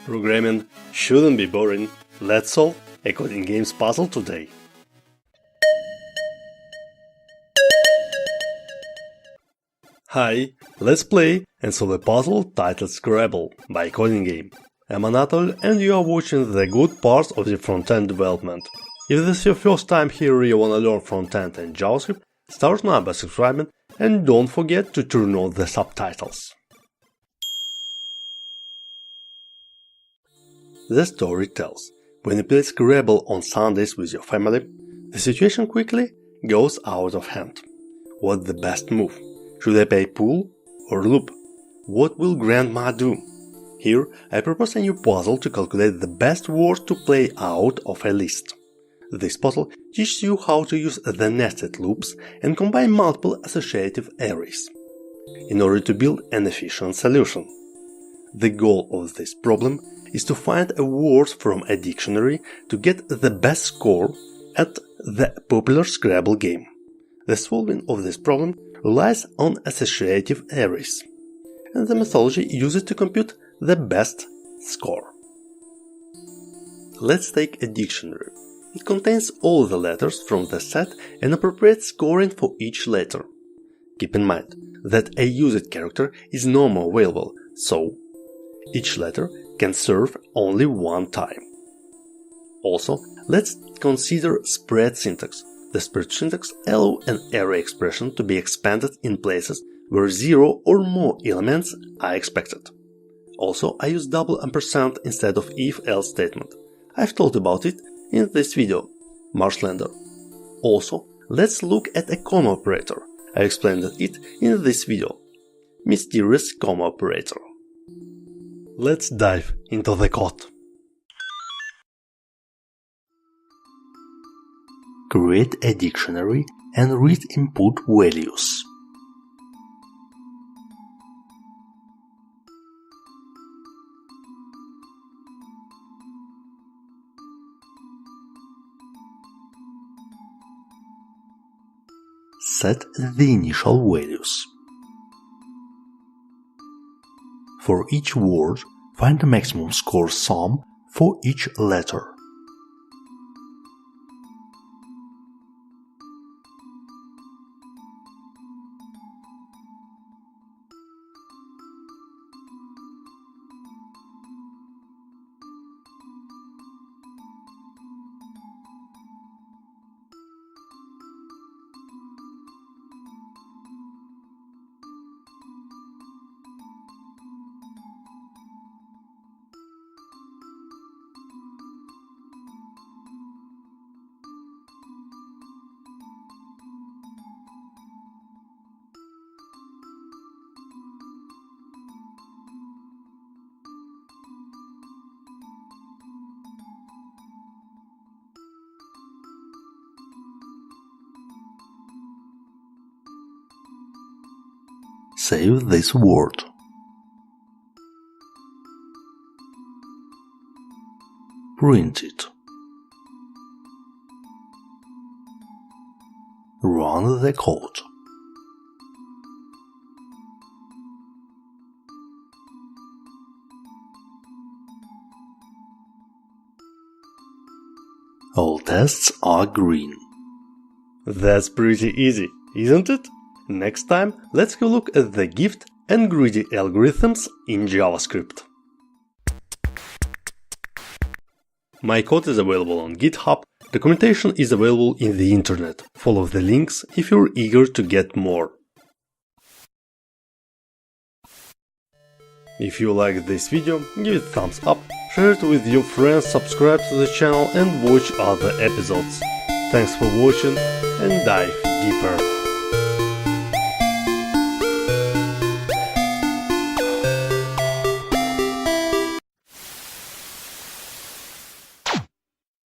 Programming shouldn't be boring. Let's solve a coding games puzzle today. Hi, let's play and solve a puzzle titled Scrabble by Codingame. I'm Anatol and you are watching the good parts of the front-end development. If this is your first time here or you wanna learn front-end and JavaScript, start now by subscribing and don't forget to turn on the subtitles. The story tells, when you play Scrabble on Sundays with your family, the situation quickly goes out of hand. What's the best move? Should I play pool or loop? What will grandma do? Here I propose a new puzzle to calculate the best words to play out of a list. This puzzle teaches you how to use the nested loops and combine multiple associative arrays in order to build an efficient solution. The goal of this problem is to find a word from a dictionary to get the best score at the popular Scrabble game. The solving of this problem relies on associative arrays, and the methodology uses to compute the best score. Let's take a dictionary. It contains all the letters from the set and appropriate scoring for each letter. Keep in mind that a used character is no more available, so each letter can serve only one time. Also, let's consider spread syntax. The spread syntax allows an array expression to be expanded in places where 0 or more elements are expected. Also, I use double ampersand instead of if-else statement. I've talked about it in this video, Marshland. Also, let's look at a comma operator. I explained it in this video, mysterious comma operator. Let's dive into the code. Create a dictionary and read input values. Set the initial values. For each word, find the maximum score sum for each letter. Save this word. Print it. Run the code. All tests are green. That's pretty easy, isn't it? Next time, let's have a look at the gift and greedy algorithms in JavaScript. My code is available on GitHub. Documentation is available in the internet. Follow the links if you're eager to get more. If you liked this video, give it a thumbs up, share it with your friends, subscribe to the channel and watch other episodes. Thanks for watching and dive deeper.